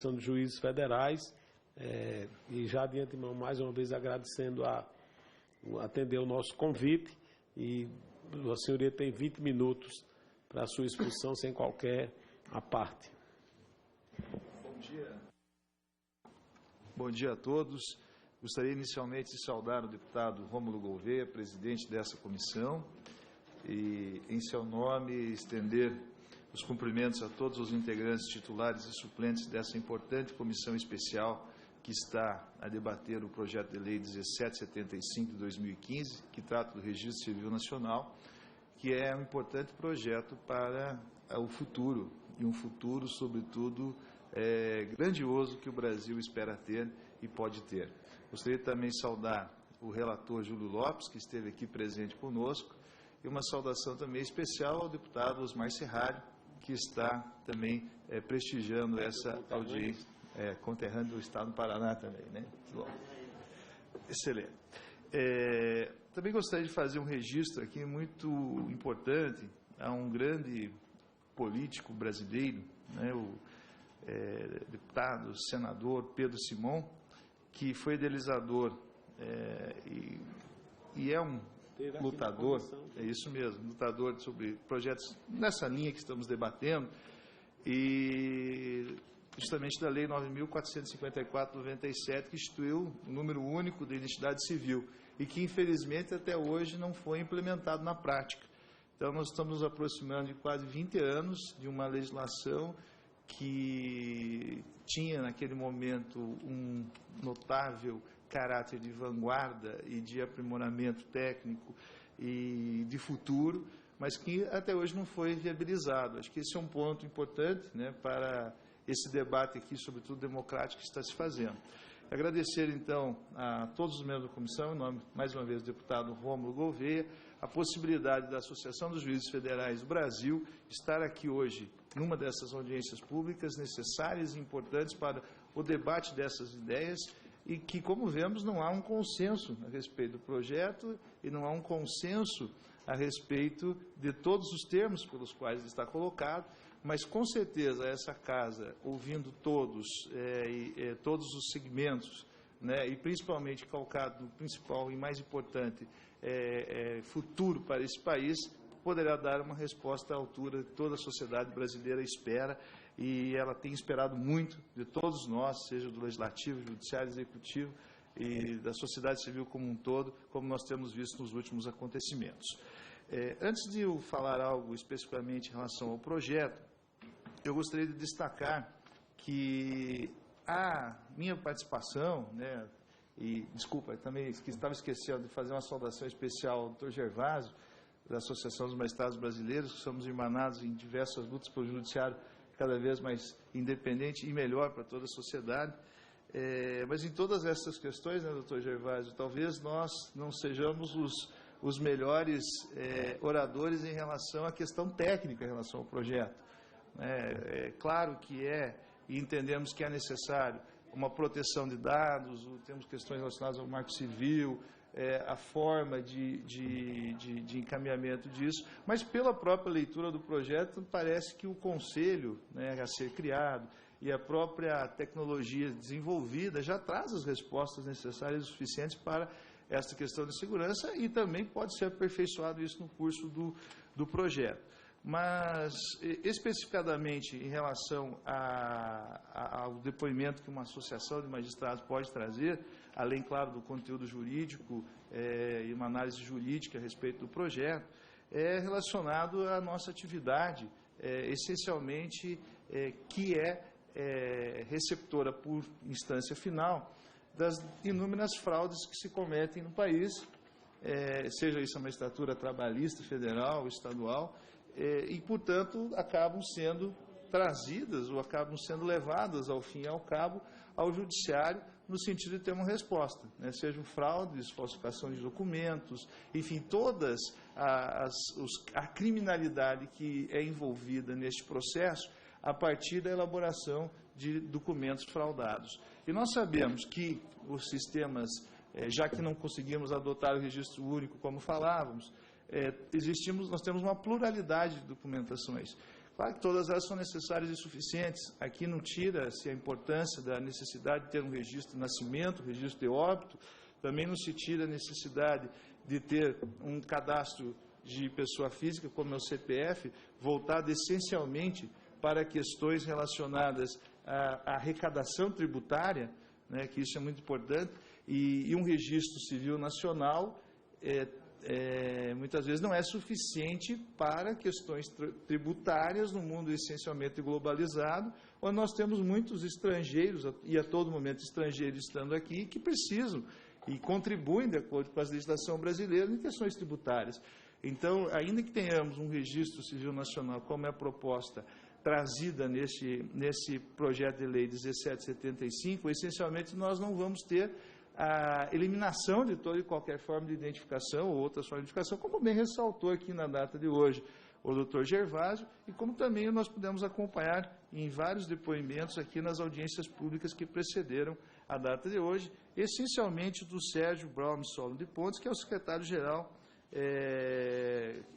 dos Juízes Federais, e já de antemão, mais uma vez, agradecendo a atender o nosso convite, e a senhoria tem 20 minutos para a sua exposição, sem qualquer aparte. Bom dia. Bom dia a todos. Gostaria inicialmente de saudar o deputado Rômulo Gouveia, presidente dessa comissão, e, em seu nome, estender os cumprimentos a todos os integrantes titulares e suplentes dessa importante comissão especial que está a debater o projeto de lei 1775 de 2015, que trata do Registro Civil Nacional, que é um importante projeto para o futuro, e um futuro, sobretudo, grandioso que o Brasil espera ter e pode ter. Gostaria também de saudar o relator Júlio Lopes, que esteve aqui presente conosco, e uma saudação também especial ao deputado Osmar Serralho, que está também prestigiando essa audiência, conterrâneo do Estado do Paraná também, né? Bom, excelente. Também gostaria de fazer um registro aqui muito importante a um grande político brasileiro, né, o deputado, senador Pedro Simon, que foi idealizador e é um lutador, é isso mesmo, lutador sobre projetos nessa linha que estamos debatendo, e justamente da Lei 9.454/97, que instituiu o número único de identidade civil, e que, infelizmente, até hoje não foi implementado na prática. Então, nós estamos nos aproximando de quase 20 anos de uma legislação que tinha, naquele momento, um notável caráter de vanguarda e de aprimoramento técnico e de futuro, mas que até hoje não foi viabilizado. Acho que esse é um ponto importante, né, para esse debate aqui, sobretudo democrático, que está se fazendo. Agradecer, então, a todos os membros da comissão, em nome, mais uma vez, do deputado Rômulo Gouveia, a possibilidade da Associação dos Juízes Federais do Brasil estar aqui hoje numa dessas audiências públicas necessárias e importantes para o debate dessas ideias, e que, como vemos, não há um consenso a respeito do projeto e não há um consenso a respeito de todos os termos pelos quais ele está colocado, mas, com certeza, essa casa, ouvindo todos, todos os segmentos, né, e principalmente calcado no principal e mais importante futuro para esse país, poderá dar uma resposta à altura de toda a sociedade brasileira espera, e ela tem esperado muito de todos nós, seja do Legislativo, Judiciário, Executivo e da sociedade civil como um todo, como nós temos visto nos últimos acontecimentos. Antes de eu falar algo especificamente em relação ao projeto, eu gostaria de destacar que a minha participação, né, e, desculpa, também estava esquecendo de fazer uma saudação especial ao Dr. Gervásio, da Associação dos Magistrados Brasileiros, que somos irmanados em diversas lutas pelo judiciário cada vez mais independente e melhor para toda a sociedade. Mas em todas essas questões, né, doutor Gervásio, talvez nós não sejamos os melhores oradores em relação à questão técnica, em relação ao projeto. É claro que e entendemos que é necessário uma proteção de dados, temos questões relacionadas ao marco civil, a forma de encaminhamento disso, mas pela própria leitura do projeto, parece que o conselho, né, a ser criado e a própria tecnologia desenvolvida já traz as respostas necessárias e suficientes para esta questão de segurança, e também pode ser aperfeiçoado isso no curso do projeto. Mas, especificadamente em relação ao depoimento que uma associação de magistrados pode trazer, além, claro, do conteúdo jurídico e uma análise jurídica a respeito do projeto, é relacionado à nossa atividade, essencialmente, que é receptora por instância final das inúmeras fraudes que se cometem no país, seja isso a magistratura trabalhista, federal, estadual, e, portanto, acabam sendo trazidas ou acabam sendo levadas, ao fim e ao cabo, ao judiciário, no sentido de ter uma resposta, né? Sejam fraudes, falsificação de documentos, enfim, todas a criminalidade que é envolvida neste processo a partir da elaboração de documentos fraudados. E nós sabemos que os sistemas, já que não conseguimos adotar o registro único, como falávamos, nós temos uma pluralidade de documentações. Claro que todas elas são necessárias e suficientes. Aqui não tira-se a importância da necessidade de ter um registro de nascimento, registro de óbito, também não se tira a necessidade de ter um cadastro de pessoa física, como é o CPF, voltado essencialmente para questões relacionadas à arrecadação tributária, né, que isso é muito importante, e um registro civil nacional muitas vezes não é suficiente para questões tributárias no mundo essencialmente globalizado, onde nós temos muitos estrangeiros, e a todo momento estrangeiros estando aqui, que precisam e contribuem, de acordo com a legislação brasileira, em questões tributárias. Então, ainda que tenhamos um registro civil nacional, como é a proposta trazida nesse projeto de lei 1775, essencialmente nós não vamos ter a eliminação de toda e qualquer forma de identificação ou outras formas de identificação, como bem ressaltou aqui na data de hoje o doutor Gervásio, e como também nós pudemos acompanhar em vários depoimentos aqui nas audiências públicas que precederam a data de hoje, essencialmente do Sérgio Braun Solon de Pontes, que é o secretário-geral,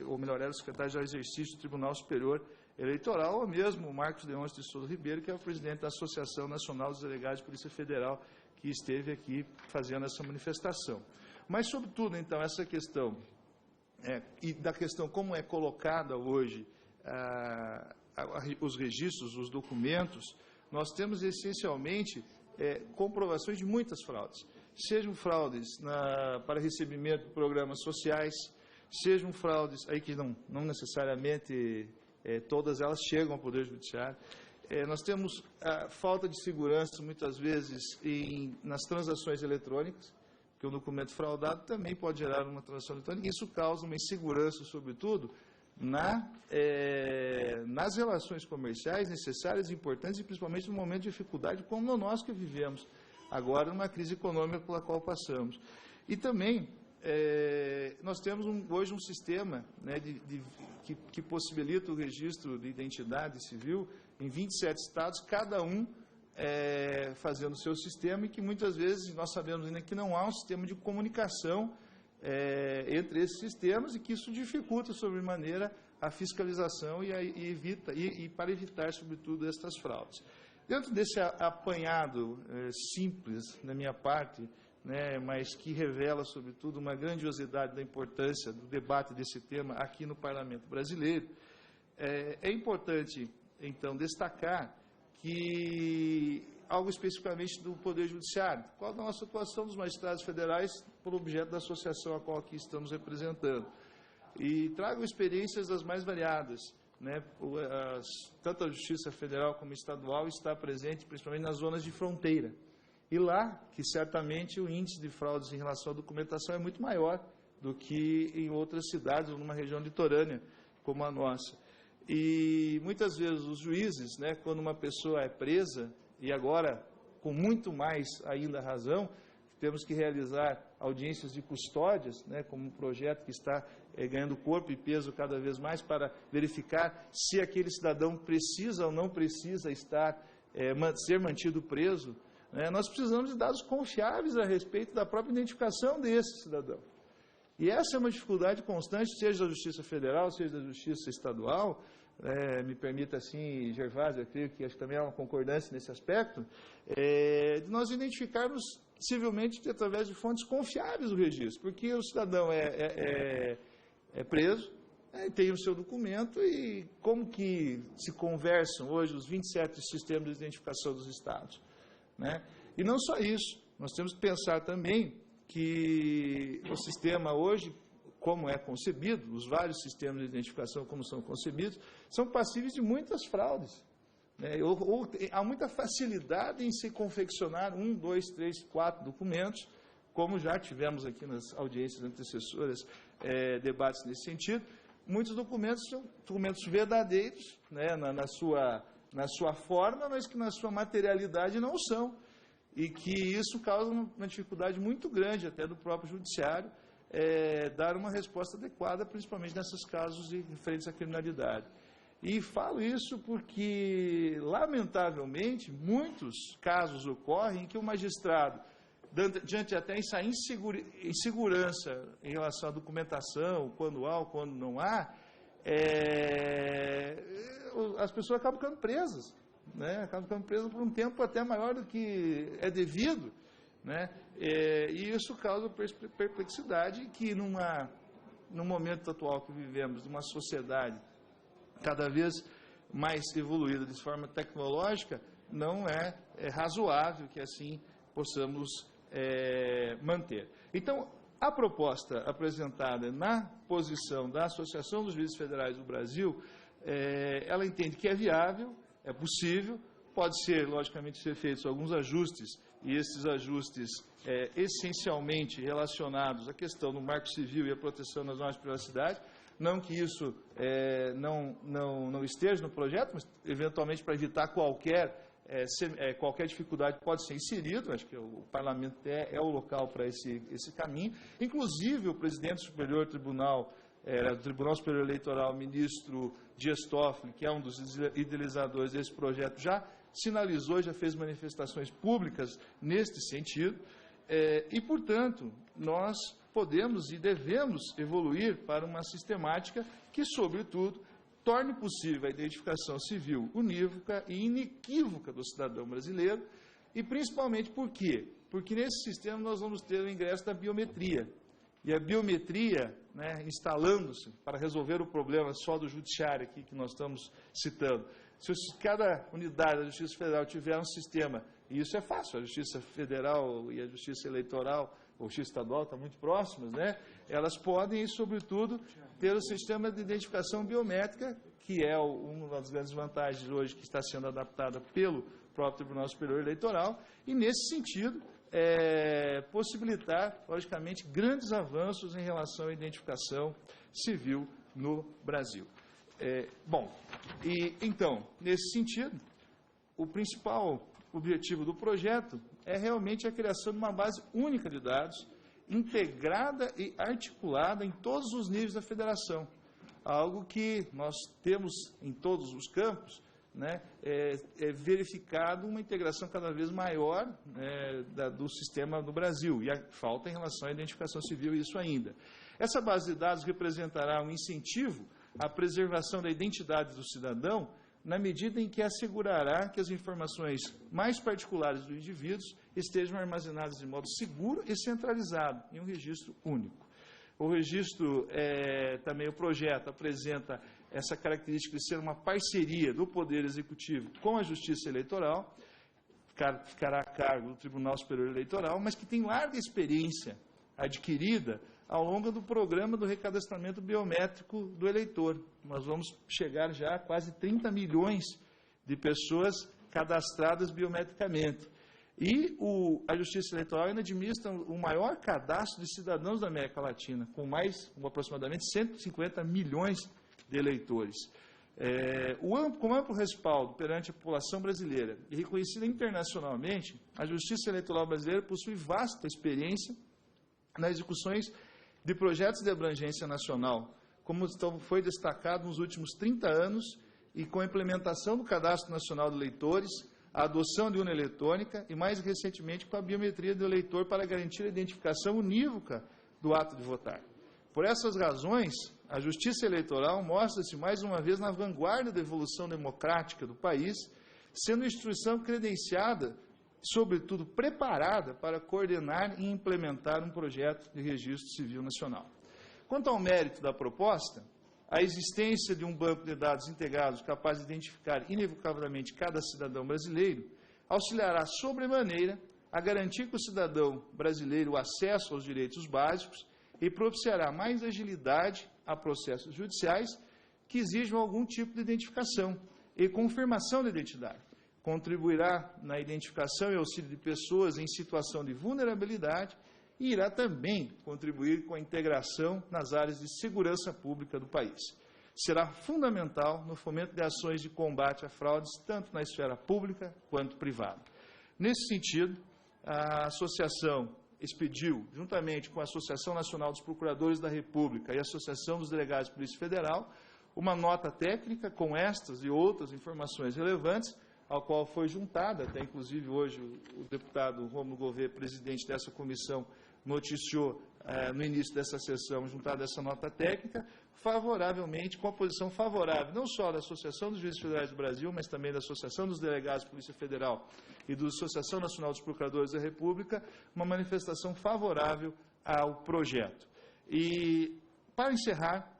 ou melhor, era o secretário-geral de exercício do Tribunal Superior Eleitoral, ou mesmo o Marcos Leôncio de Souza Ribeiro, que é o presidente da Associação Nacional dos Delegados de Polícia Federal, que esteve aqui fazendo essa manifestação. Mas, sobretudo, então, essa questão, e da questão como é colocada hoje os registros, os documentos, nós temos essencialmente comprovações de muitas fraudes. Sejam fraudes para recebimento de programas sociais, sejam fraudes, aí que não necessariamente todas elas chegam ao Poder Judiciário. Nós temos a falta de segurança, muitas vezes, nas transações eletrônicas, que o documento fraudado também pode gerar uma transação eletrônica, e isso causa uma insegurança, sobretudo, nas relações comerciais necessárias e importantes, e principalmente no momento de dificuldade, como nós que vivemos agora, numa crise econômica pela qual passamos. E também, nós temos hoje um sistema, né, que possibilita o registro de identidade civil em 27 estados, cada um fazendo o seu sistema, e que muitas vezes nós sabemos ainda que não há um sistema de comunicação entre esses sistemas, e que isso dificulta sobremaneira a fiscalização e para evitar, sobretudo, estas fraudes. Dentro desse apanhado simples, da minha parte, né, mas que revela, sobretudo, uma grandiosidade da importância do debate desse tema aqui no Parlamento brasileiro, é importante, então, destacar que algo especificamente do Poder Judiciário, qual a nossa atuação dos magistrados federais por objeto da associação a qual aqui estamos representando. E trago experiências das mais variadas, né? Tanto a Justiça Federal como estadual está presente principalmente nas zonas de fronteira. E lá, que certamente o índice de fraudes em relação à documentação é muito maior do que em outras cidades ou numa região litorânea como a nossa. E muitas vezes os juízes, né, quando uma pessoa é presa, e agora com muito mais ainda razão, temos que realizar audiências de custódias, né, como um projeto que está ganhando corpo e peso cada vez mais para verificar se aquele cidadão precisa ou não precisa ser mantido preso. Nós precisamos de dados confiáveis a respeito da própria identificação desse cidadão. E essa é uma dificuldade constante, seja da Justiça Federal, seja da Justiça Estadual. Me permita assim, Gervásio, eu creio que acho que também há uma concordância nesse aspecto, de nós identificarmos civilmente através de fontes confiáveis o registro, porque o cidadão é preso, tem o seu documento, e como que se conversam hoje os 27 sistemas de identificação dos estados, né? E não só isso, nós temos que pensar também que o sistema hoje, como é concebido, os vários sistemas de identificação como são concebidos, são passíveis de muitas fraudes, né? Há muita facilidade em se confeccionar 1, 2, 3, 4 documentos, como já tivemos aqui nas audiências antecessoras, debates nesse sentido. Muitos documentos são documentos verdadeiros, né, na sua forma, mas que na sua materialidade não são, e que isso causa uma dificuldade muito grande até do próprio judiciário dar uma resposta adequada, principalmente nesses casos referentes à criminalidade. E falo isso porque, lamentavelmente, muitos casos ocorrem em que o magistrado, diante até essa insegurança em relação à documentação, quando há ou quando não há, as pessoas acabam ficando presas, né? Acabam ficando presas por um tempo até maior do que é devido, né? E isso causa perplexidade que no momento atual que vivemos, de uma sociedade cada vez mais evoluída de forma tecnológica, não é razoável que assim possamos manter. Então, a proposta apresentada na posição da Associação dos Juízes Federais do Brasil, ela entende que é viável, é possível, pode ser, logicamente, ser feitos alguns ajustes, e esses ajustes essencialmente relacionados à questão do Marco Civil e à proteção das normas de privacidade, não que isso não esteja no projeto, mas eventualmente para evitar qualquer dificuldade pode ser inserido. Acho que o Parlamento é o local para esse caminho. Inclusive, o presidente superior do Tribunal Superior Eleitoral, ministro Dias Toffoli, que é um dos idealizadores desse projeto, já sinalizou, já fez manifestações públicas neste sentido. E, portanto, nós podemos e devemos evoluir para uma sistemática que, sobretudo, torne possível a identificação civil unívoca e inequívoca do cidadão brasileiro, e principalmente por quê? Porque nesse sistema nós vamos ter o ingresso da biometria. E a biometria, instalando-se para resolver o problema só do judiciário aqui que nós estamos citando, se cada unidade da Justiça Federal tiver um sistema, e isso é fácil, a Justiça Federal e a Justiça Eleitoral, ou Justiça Estadual, estão muito próximas, elas podem, sobretudo, ter o sistema de identificação biométrica, que é uma das grandes vantagens hoje que está sendo adaptada pelo próprio Tribunal Superior Eleitoral, e, nesse sentido, possibilitar, logicamente, grandes avanços em relação à identificação civil no Brasil. Então, nesse sentido, o principal objetivo do projeto é realmente a criação de uma base única de dados, integrada e articulada em todos os níveis da federação, algo que nós temos em todos os campos, verificado uma integração cada vez maior do sistema no Brasil, e falta em relação à identificação civil isso ainda. Essa base de dados representará um incentivo à preservação da identidade do cidadão, na medida em que assegurará que as informações mais particulares do indivíduo estejam armazenadas de modo seguro e centralizado, em um registro único. O registro, também o projeto, apresenta essa característica de ser uma parceria do Poder Executivo com a Justiça Eleitoral, ficará a cargo do Tribunal Superior Eleitoral, mas que tem larga experiência adquirida ao longo do programa do recadastramento biométrico do eleitor. Nós vamos chegar já a quase 30 milhões de pessoas cadastradas biometricamente. E a Justiça Eleitoral ainda administra o maior cadastro de cidadãos da América Latina, com aproximadamente 150 milhões de eleitores. Com amplo respaldo perante a população brasileira e reconhecida internacionalmente, a Justiça Eleitoral brasileira possui vasta experiência nas execuções de projetos de abrangência nacional, como foi destacado nos últimos 30 anos, e com a implementação do Cadastro Nacional de Eleitores, a adoção de urna eletrônica e, mais recentemente, com a biometria do eleitor para garantir a identificação unívoca do ato de votar. Por essas razões, a Justiça Eleitoral mostra-se, mais uma vez, na vanguarda da evolução democrática do país, sendo instituição credenciada, sobretudo preparada para coordenar e implementar um projeto de registro civil nacional. Quanto ao mérito da proposta, a existência de um banco de dados integrados capaz de identificar inevocavelmente cada cidadão brasileiro auxiliará sobremaneira a garantir que o cidadão brasileiro o acesso aos direitos básicos e propiciará mais agilidade a processos judiciais que exijam algum tipo de identificação e confirmação da identidade. Contribuirá na identificação e auxílio de pessoas em situação de vulnerabilidade e irá também contribuir com a integração nas áreas de segurança pública do país. Será fundamental no fomento de ações de combate a fraudes, tanto na esfera pública quanto privada. Nesse sentido, a associação expediu, juntamente com a Associação Nacional dos Procuradores da República e a Associação dos Delegados de Polícia Federal, uma nota técnica com estas e outras informações relevantes, ao qual foi juntada, até inclusive hoje o deputado Rômulo Gouveia, presidente dessa comissão, noticiou no início dessa sessão, juntada a essa nota técnica, favoravelmente, com a posição favorável, não só da Associação dos Juízes Federais do Brasil, mas também da Associação dos Delegados de Polícia Federal e da Associação Nacional dos Procuradores da República, uma manifestação favorável ao projeto. E, para encerrar,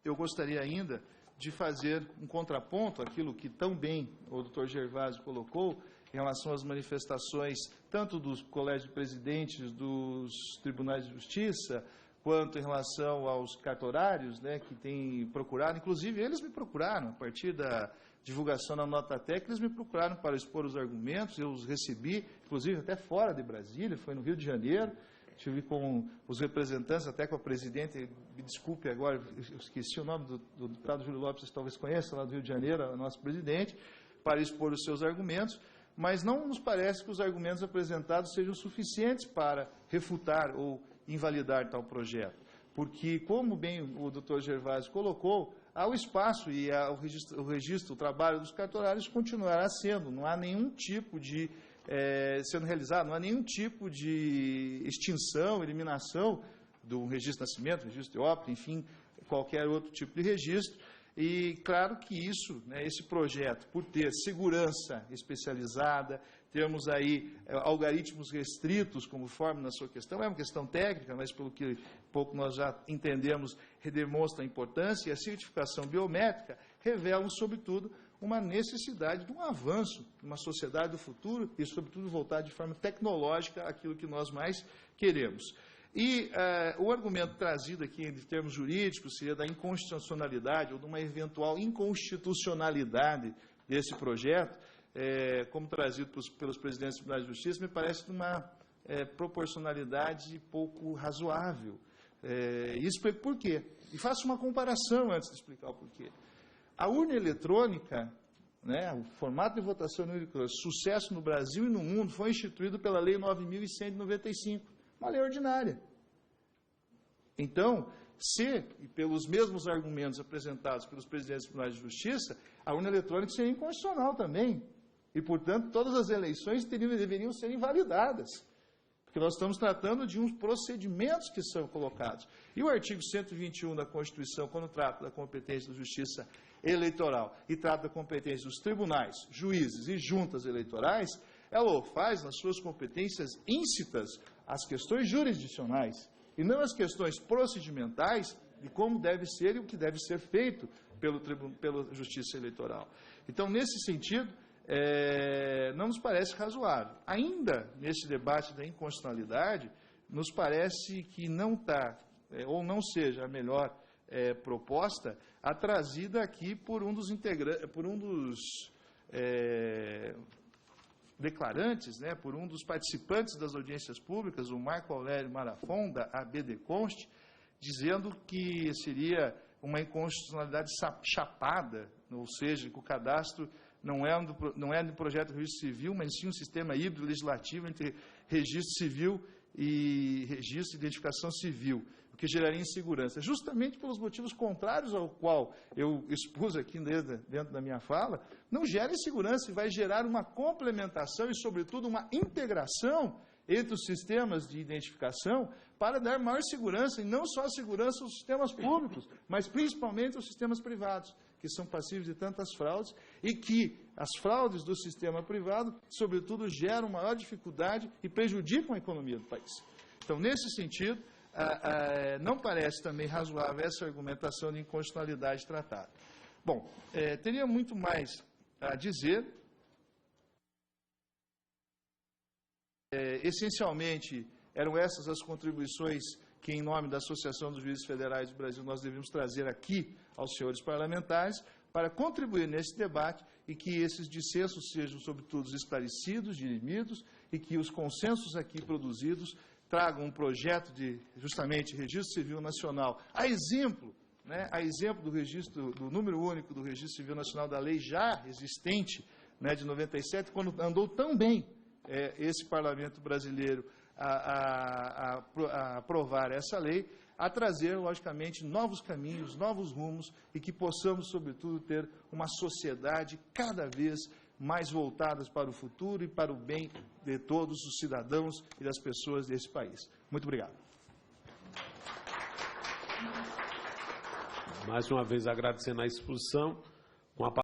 eu gostaria ainda de fazer um contraponto àquilo que tão bem o doutor Gervásio colocou, em relação às manifestações, tanto dos colégios de presidentes dos tribunais de justiça, quanto em relação aos cartorários, né, que têm procurado, inclusive eles me procuraram, a partir da divulgação da nota técnica, eles me procuraram para expor os argumentos, eu os recebi, inclusive até fora de Brasília, foi no Rio de Janeiro, estive com os representantes, até com a presidente, me desculpe agora, eu esqueci o nome do deputado Júlio Lopes, vocês talvez conheçam, lá do Rio de Janeiro, a nossa presidente, para expor os seus argumentos, mas não nos parece que os argumentos apresentados sejam suficientes para refutar ou invalidar tal projeto. Porque, como bem o doutor Gervásio colocou, há o espaço e o trabalho dos cartorários continuará sendo, não há nenhum tipo de, sendo realizado, não há nenhum tipo de extinção, eliminação do registro de nascimento, registro de óbito, enfim, qualquer outro tipo de registro. E, claro que isso, né, esse projeto, por ter segurança especializada, termos aí algoritmos restritos como forma na sua questão, é uma questão técnica, mas pelo que pouco nós já entendemos, demonstra a importância, e a certificação biométrica revelam, sobretudo, uma necessidade de um avanço numa sociedade do futuro e, sobretudo, voltar de forma tecnológica àquilo que nós mais queremos. E o argumento trazido aqui em termos jurídicos seria da inconstitucionalidade ou de uma eventual inconstitucionalidade desse projeto, como trazido pelos presidentes dos tribunais de justiça, me parece de uma proporcionalidade pouco razoável. Isso por quê? E faço uma comparação antes de explicar o porquê. A urna eletrônica, né, o formato de votação no eletrônico, sucesso no Brasil e no mundo, foi instituído pela Lei 9.195. Uma lei ordinária. Então, e pelos mesmos argumentos apresentados pelos presidentes dos tribunais de justiça, a urna eletrônica seria inconstitucional também. E, portanto, todas as eleições deveriam ser invalidadas. Porque nós estamos tratando de uns procedimentos que são colocados. E o artigo 121 da Constituição, quando trata da competência da justiça eleitoral e trata da competência dos tribunais, juízes e juntas eleitorais, ela o faz nas suas competências íncitas as questões jurisdicionais, e não as questões procedimentais de como deve ser e o que deve ser feito pela Justiça Eleitoral. Então, nesse sentido, não nos parece razoável. Ainda nesse debate da inconstitucionalidade, nos parece que não está, ou não seja a melhor proposta, a trazida aqui por um dos declarantes, né, por um dos participantes das audiências públicas, o Marco Aurélio Marafon, da ABD Const, dizendo que seria uma inconstitucionalidade chapada, ou seja, que o cadastro não é do projeto de registro civil, mas sim um sistema híbrido legislativo entre registro civil e registro de identificação civil, o que geraria insegurança, justamente pelos motivos contrários ao qual eu expus aqui dentro da minha fala, não gera insegurança e vai gerar uma complementação e, sobretudo, uma integração entre os sistemas de identificação para dar maior segurança, e não só a segurança aos sistemas públicos, mas principalmente aos sistemas privados, que são passíveis de tantas fraudes, e que as fraudes do sistema privado, sobretudo, geram maior dificuldade e prejudicam a economia do país. Então, nesse sentido, não parece também razoável essa argumentação de inconstitucionalidade tratada. Bom, teria muito mais a dizer. Essencialmente, eram essas as contribuições que, em nome da Associação dos Juízes Federais do Brasil, nós devemos trazer aqui aos senhores parlamentares para contribuir nesse debate e que esses dissensos sejam, sobretudo, esclarecidos, dirimidos, e que os consensos aqui produzidos tragam um projeto de, justamente, registro civil nacional, a exemplo do registro, do número único do registro civil nacional da lei já existente, né, de 97, quando andou tão bem esse parlamento brasileiro a aprovar essa lei, a trazer, logicamente, novos caminhos, novos rumos, e que possamos, sobretudo, ter uma sociedade cada vez mais voltadas para o futuro e para o bem de todos os cidadãos e das pessoas desse país. Muito obrigado. Mais uma vez agradecendo a exposição.